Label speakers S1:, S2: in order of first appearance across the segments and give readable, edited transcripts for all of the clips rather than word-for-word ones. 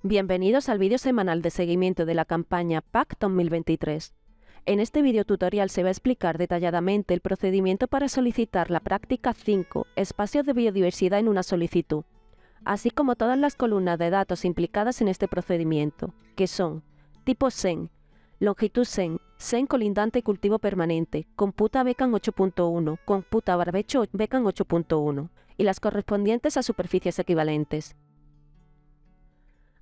S1: Bienvenidos al vídeo semanal de seguimiento de la campaña PAC 2023. En este vídeo tutorial se va a explicar detalladamente el procedimiento para solicitar la práctica 5, espacios de biodiversidad en una solicitud, así como todas las columnas de datos implicadas en este procedimiento, que son tipo SEN, longitud SEN, SEN colindante y cultivo permanente, computa BECAN 8.1, computa barbecho BECAN 8.1 y las correspondientes a superficies equivalentes.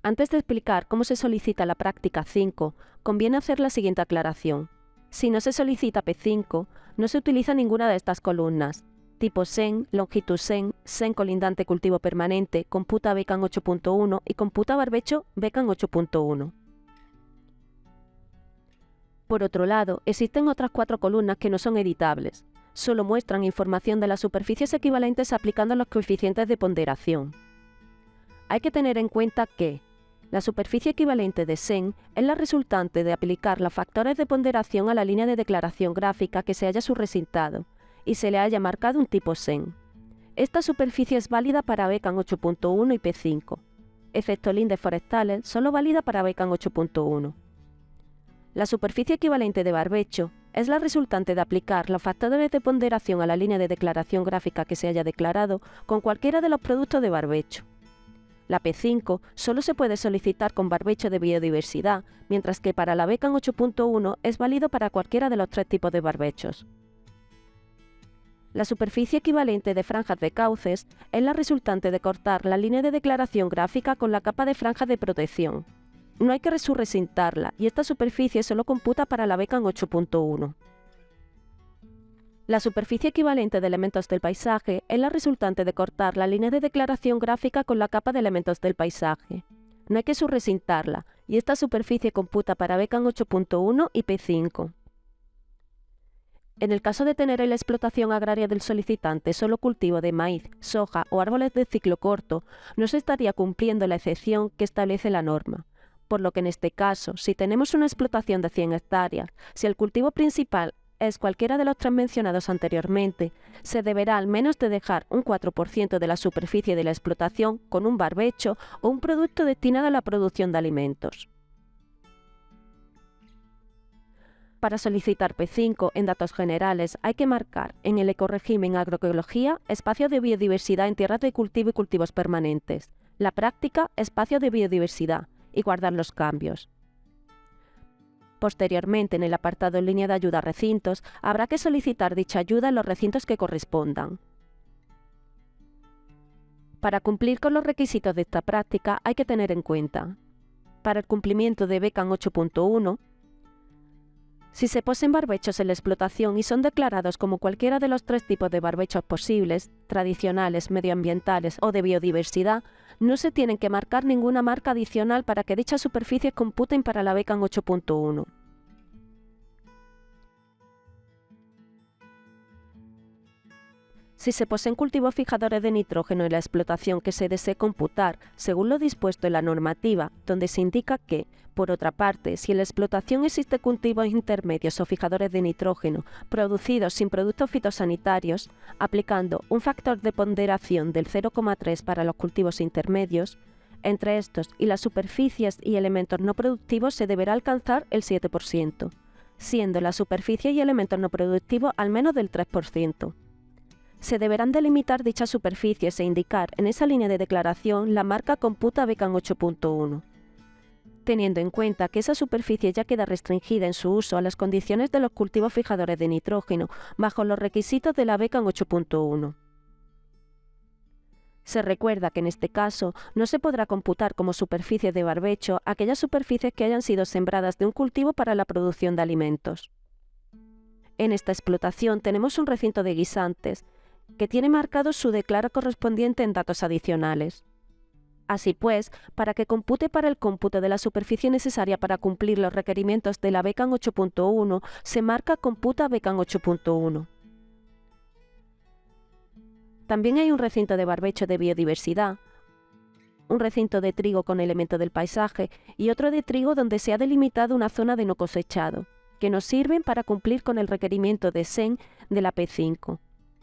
S1: Antes de explicar cómo se solicita la práctica 5, conviene hacer la siguiente aclaración. Si no se solicita P5, no se utiliza ninguna de estas columnas, tipo SEN, longitud SEN, SEN colindante cultivo permanente, computa BECAN 8.1 y computa barbecho BECAN 8.1. Por otro lado, existen otras 4 columnas que no son editables. Solo muestran información de las superficies equivalentes aplicando los coeficientes de ponderación. Hay que tener en cuenta que la superficie equivalente de SEN es la resultante de aplicar los factores de ponderación a la línea de declaración gráfica que se haya subrecintado y se le haya marcado un tipo SEN. Esta superficie es válida para BECAN 8.1 y P5, excepto lindes forestales, solo válida para BECAN 8.1. La superficie equivalente de barbecho es la resultante de aplicar los factores de ponderación a la línea de declaración gráfica que se haya declarado con cualquiera de los productos de barbecho. La P5 solo se puede solicitar con barbecho de biodiversidad, mientras que para la BECAN 8.1 es válido para cualquiera de los 3 tipos de barbechos. La superficie equivalente de franjas de cauces es la resultante de cortar la línea de declaración gráfica con la capa de franjas de protección. No hay que recintarla y esta superficie solo computa para la BECAN 8.1. La superficie equivalente de elementos del paisaje es la resultante de cortar la línea de declaración gráfica con la capa de elementos del paisaje. No hay que recintarla y esta superficie computa para BECAN 8.1 y P5. En el caso de tener en la explotación agraria del solicitante solo cultivo de maíz, soja o árboles de ciclo corto, no se estaría cumpliendo la excepción que establece la norma. Por lo que en este caso, si tenemos una explotación de 100 hectáreas, si el cultivo principal es cualquiera de los 3 mencionados anteriormente, se deberá al menos de dejar un 4% de la superficie de la explotación con un barbecho o un producto destinado a la producción de alimentos. Para solicitar P5 en datos generales hay que marcar en el ecorégimen agroecología espacios de biodiversidad en tierras de cultivo y cultivos permanentes, la práctica espacios de biodiversidad y guardar los cambios. Posteriormente, en el apartado en línea de ayuda a recintos, habrá que solicitar dicha ayuda en los recintos que correspondan. Para cumplir con los requisitos de esta práctica hay que tener en cuenta, para el cumplimiento de BECAN 8.1, si se poseen barbechos en la explotación y son declarados como cualquiera de los 3 tipos de barbechos posibles, tradicionales, medioambientales o de biodiversidad, no se tienen que marcar ninguna marca adicional para que dichas superficies computen para la BECAN 8.1. Si se poseen cultivos fijadores de nitrógeno en la explotación que se desee computar, según lo dispuesto en la normativa, donde se indica que, por otra parte, si en la explotación existe cultivos intermedios o fijadores de nitrógeno producidos sin productos fitosanitarios, aplicando un factor de ponderación del 0,3 para los cultivos intermedios, entre estos y las superficies y elementos no productivos se deberá alcanzar el 7%, siendo la superficie y elementos no productivos al menos del 3%. Se deberán delimitar dichas superficies e indicar en esa línea de declaración la marca computa BECAN 8.1, teniendo en cuenta que esa superficie ya queda restringida en su uso a las condiciones de los cultivos fijadores de nitrógeno bajo los requisitos de la BECAN 8.1. Se recuerda que en este caso no se podrá computar como superficie de barbecho aquellas superficies que hayan sido sembradas de un cultivo para la producción de alimentos. En esta explotación tenemos un recinto de guisantes, que tiene marcado su declara correspondiente en datos adicionales. Así pues, para que compute para el cómputo de la superficie necesaria para cumplir los requerimientos de la BECAN 8.1, se marca computa BECAN 8.1. También hay un recinto de barbecho de biodiversidad, un recinto de trigo con elemento del paisaje y otro de trigo donde se ha delimitado una zona de no cosechado, que nos sirven para cumplir con el requerimiento de SEN de la P5.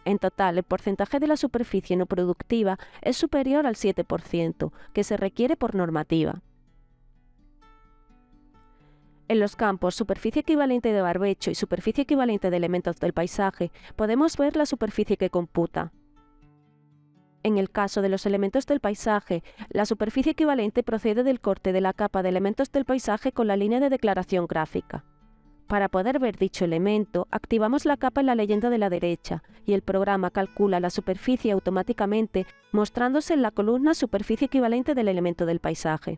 S1: En total, el porcentaje de la superficie no productiva es superior al 7%, que se requiere por normativa. En los campos superficie equivalente de barbecho y superficie equivalente de elementos del paisaje, podemos ver la superficie que computa. En el caso de los elementos del paisaje, la superficie equivalente procede del corte de la capa de elementos del paisaje con la línea de declaración gráfica. Para poder ver dicho elemento, activamos la capa en la leyenda de la derecha y el programa calcula la superficie automáticamente, mostrándose en la columna superficie equivalente del elemento del paisaje.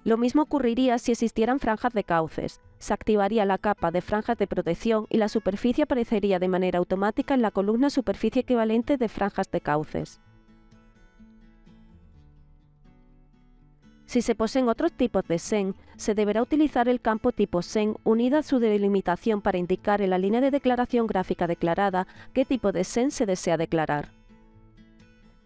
S1: Lo mismo ocurriría si existieran franjas de cauces. Se activaría la capa de franjas de protección y la superficie aparecería de manera automática en la columna superficie equivalente de franjas de cauces. Si se poseen otros tipos de SEN, se deberá utilizar el campo tipo SEN unida a su delimitación para indicar en la línea de declaración gráfica declarada qué tipo de SEN se desea declarar.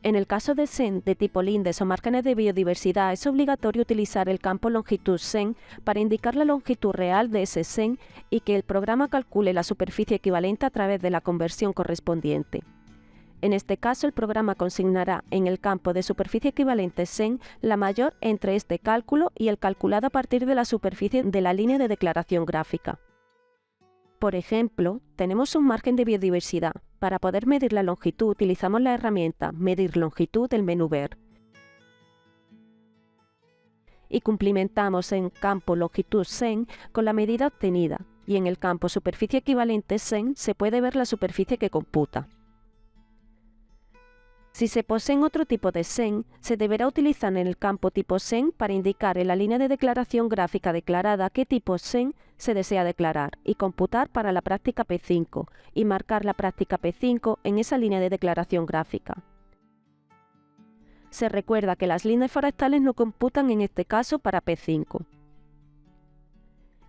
S1: En el caso de SEN de tipo lindes o márgenes de biodiversidad, es obligatorio utilizar el campo longitud SEN para indicar la longitud real de ese SEN y que el programa calcule la superficie equivalente a través de la conversión correspondiente. En este caso, el programa consignará en el campo de superficie equivalente SEN la mayor entre este cálculo y el calculado a partir de la superficie de la línea de declaración gráfica. Por ejemplo, tenemos un margen de biodiversidad. Para poder medir la longitud, utilizamos la herramienta Medir longitud del menú Ver. Y cumplimentamos en campo longitud SEN con la medida obtenida, y en el campo superficie equivalente SEN se puede ver la superficie que computa. Si se poseen otro tipo de SEN, se deberá utilizar en el campo tipo SEN para indicar en la línea de declaración gráfica declarada qué tipo SEN se desea declarar y computar para la práctica P5 y marcar la práctica P5 en esa línea de declaración gráfica. Se recuerda que las líneas forestales no computan en este caso para P5.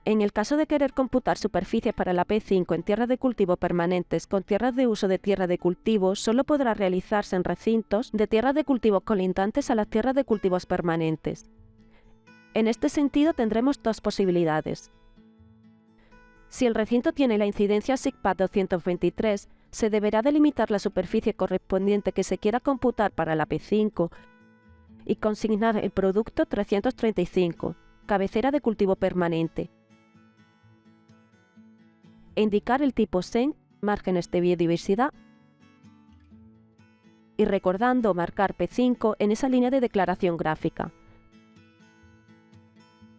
S1: En el caso de querer computar superficies para la P5 en tierras de cultivo permanentes con tierras de uso de tierra de cultivo, solo podrá realizarse en recintos de tierras de cultivos colindantes a las tierras de cultivos permanentes. En este sentido tendremos dos posibilidades. Si el recinto tiene la incidencia SIGPAD 223, se deberá delimitar la superficie correspondiente que se quiera computar para la P5 y consignar el producto 335, cabecera de cultivo permanente, e indicar el tipo SEN, márgenes de biodiversidad, y recordando marcar P5 en esa línea de declaración gráfica.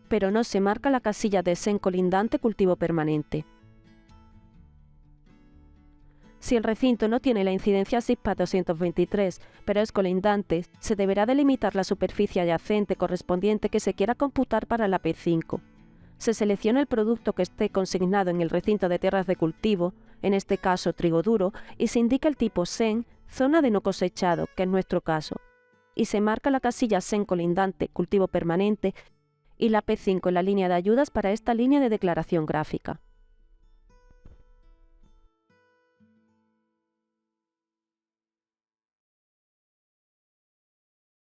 S1: Pero no se marca la casilla de SEN colindante cultivo permanente. Si el recinto no tiene la incidencia SIGPAD 223, pero es colindante, se deberá delimitar la superficie adyacente correspondiente que se quiera computar para la P5. Se selecciona el producto que esté consignado en el recinto de tierras de cultivo, en este caso trigo duro, y se indica el tipo SEN, zona de no cosechado, que es nuestro caso, y se marca la casilla SEN colindante, cultivo permanente, y la P5 en la línea de ayudas para esta línea de declaración gráfica.